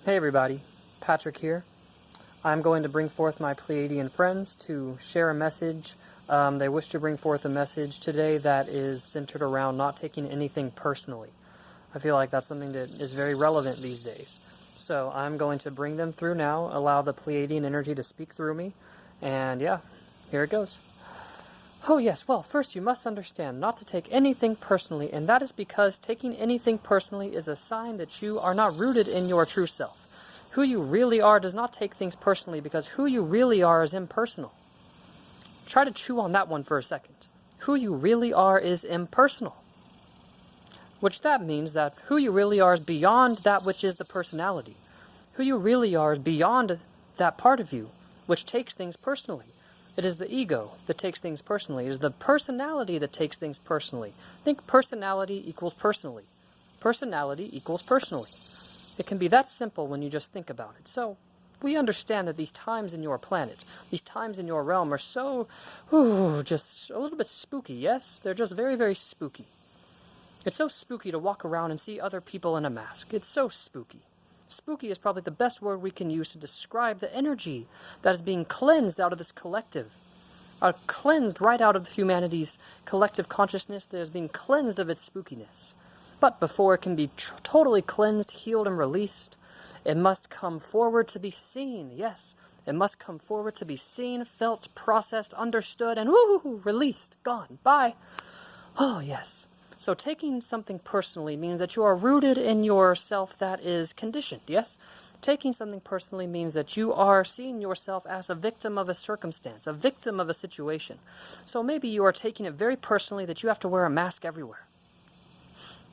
Hey everybody, Patrick here. I'm going to bring forth my Pleiadian friends to share a message. They wish to bring forth a message today that is centered around not taking anything personally. I feel like that's something that is very relevant these days. So I'm going to bring them through now, allow the Pleiadian energy to speak through me, and yeah, here it goes. Oh yes, well, first you must understand not to take anything personally, and that is because taking anything personally is a sign that you are not rooted in your true self. Who you really are does not take things personally because who you really are is impersonal. Try to chew on that one for a second. Who you really are is impersonal. Which that means that who you really are is beyond that which is the personality. Who you really are is beyond that part of you, which takes things personally. It is the ego that takes things personally. It is the personality that takes things personally. Think personality equals personally. Personality equals personally. It can be that simple when you just think about it. So, we understand that these times in your planet, these times in your realm are so, just a little bit spooky, yes? They're just very, very spooky. It's so spooky to walk around and see other people in a mask. It's so spooky. Spooky is probably the best word we can use to describe the energy that is being cleansed out of this collective. Cleansed right out of humanity's collective consciousness that is being cleansed of its spookiness. But before it can be totally cleansed, healed, and released, it must come forward to be seen. Yes, it must come forward to be seen, felt, processed, understood, and released, gone, bye. Oh, yes. So taking something personally means that you are rooted in yourself that is conditioned, yes? Taking something personally means that you are seeing yourself as a victim of a circumstance, a victim of a situation. So maybe you are taking it very personally that you have to wear a mask everywhere.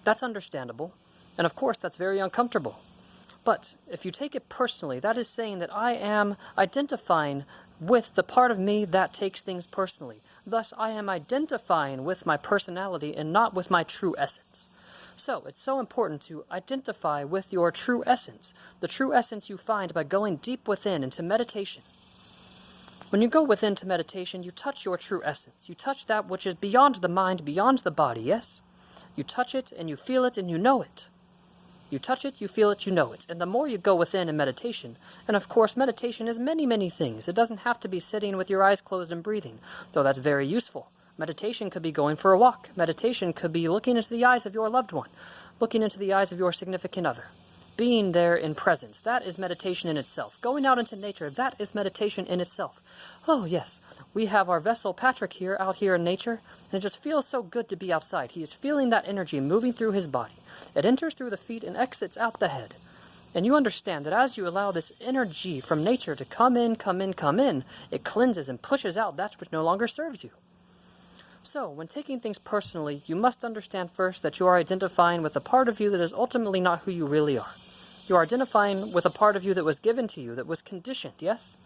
That's understandable, and of course that's very uncomfortable. But if you take it personally, that is saying that I am identifying with the part of me that takes things personally. Thus, I am identifying with my personality and not with my true essence. So, it's so important to identify with your true essence, the true essence you find by going deep within into meditation. When you go within to meditation, you touch your true essence. You touch that which is beyond the mind, beyond the body, yes? You touch it, and you feel it, and you know it. You touch it, you feel it, you know it. And the more you go within in meditation, and of course meditation is many, many things. It doesn't have to be sitting with your eyes closed and breathing, though that's very useful. Meditation could be going for a walk. Meditation could be looking into the eyes of your loved one, looking into the eyes of your significant other. Being there in presence, that is meditation in itself. Going out into nature, that is meditation in itself. Oh yes, we have our vessel Patrick here, out here in nature, and it just feels so good to be outside. He is feeling that energy moving through his body. It enters through the feet and exits out the head. And you understand that as you allow this energy from nature to come in, it cleanses and pushes out that which no longer serves you. So, when taking things personally, you must understand first that you are identifying with a part of you that is ultimately not who you really are. You are identifying with a part of you that was given to you, that was conditioned, yes?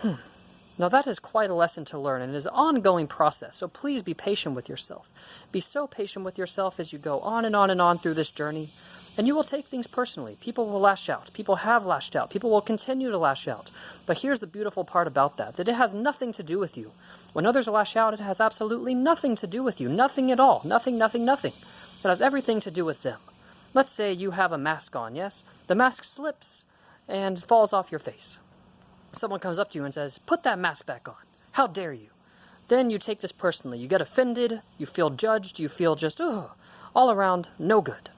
Now that is quite a lesson to learn, and it is an ongoing process, so please be patient with yourself. Be so patient with yourself as you go on and on and on through this journey, and you will take things personally. People will lash out. People have lashed out. People will continue to lash out. But here's the beautiful part about that it has nothing to do with you. When others lash out, it has absolutely nothing to do with you. Nothing at all. Nothing. It has everything to do with them. Let's say you have a mask on, yes? The mask slips and falls off your face. Someone comes up to you and says, "Put that mask back on. How dare you?" Then you take this personally. You get offended, you feel judged, you feel just, all around no good.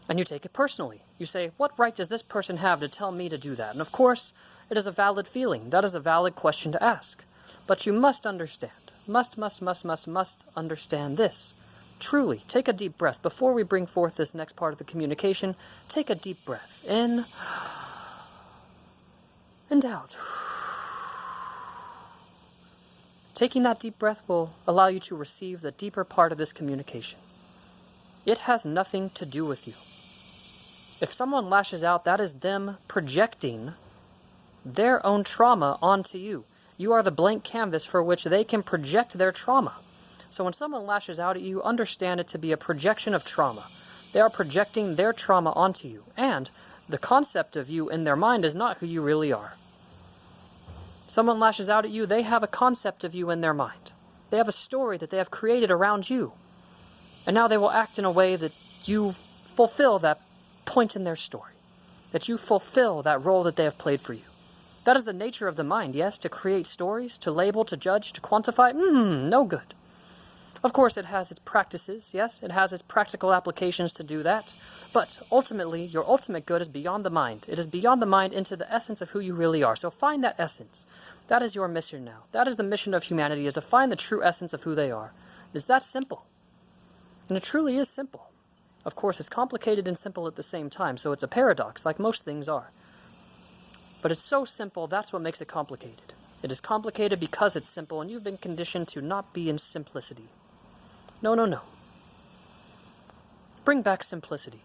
And you take it personally. You say, what right does this person have to tell me to do that? And of course, it is a valid feeling. That is a valid question to ask. But you must understand. Must understand this. Truly, take a deep breath. Before we bring forth this next part of the communication, take a deep breath. In and out. Taking that deep breath will allow you to receive the deeper part of this communication. It has nothing to do with you. If someone lashes out, that is them projecting their own trauma onto you. You are the blank canvas for which they can project their trauma. So when someone lashes out at you, understand it to be a projection of trauma. They are projecting their trauma onto you, and the concept of you in their mind is not who you really are. Someone lashes out at you, they have a concept of you in their mind. They have a story that they have created around you. And now they will act in a way that you fulfill that point in their story. that you fulfill that role that they have played for you. That is the nature of the mind, yes, to create stories, to label, to judge, to quantify, no good. Of course, it has its practices, yes, it has its practical applications to do that, but ultimately, your ultimate good is beyond the mind. It is beyond the mind into the essence of who you really are. So find that essence. That is your mission now. That is the mission of humanity, is to find the true essence of who they are. It's that simple. And it truly is simple. Of course, it's complicated and simple at the same time, so it's a paradox, like most things are. But it's so simple, that's what makes it complicated. It is complicated because it's simple, and you've been conditioned to not be in simplicity. No, no, no. Bring back simplicity.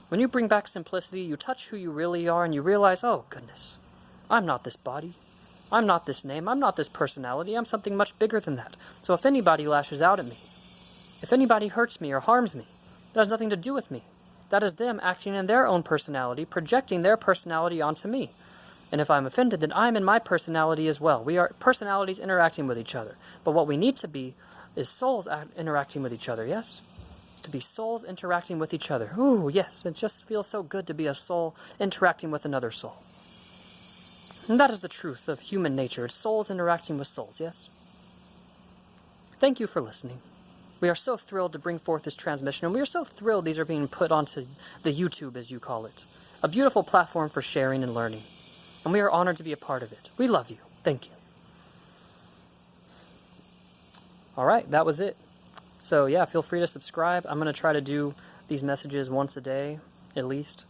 When you bring back simplicity, you touch who you really are, and you realize, oh, goodness, I'm not this body. I'm not this name. I'm not this personality. I'm something much bigger than that. So if anybody lashes out at me, if anybody hurts me or harms me, that has nothing to do with me. That is them acting in their own personality, projecting their personality onto me. And if I'm offended, then I'm in my personality as well. We are personalities interacting with each other. But what we need to be is souls interacting with each other, yes? To be souls interacting with each other. Ooh, yes, it just feels so good to be a soul interacting with another soul. And that is the truth of human nature. It's souls interacting with souls, yes? Thank you for listening. We are so thrilled to bring forth this transmission, and we are so thrilled these are being put onto the YouTube, as you call it. A beautiful platform for sharing and learning. And we are honored to be a part of it. We love you. Thank you. All right, that was it. So yeah, feel free to subscribe. I'm going to try to do these messages once a day, at least.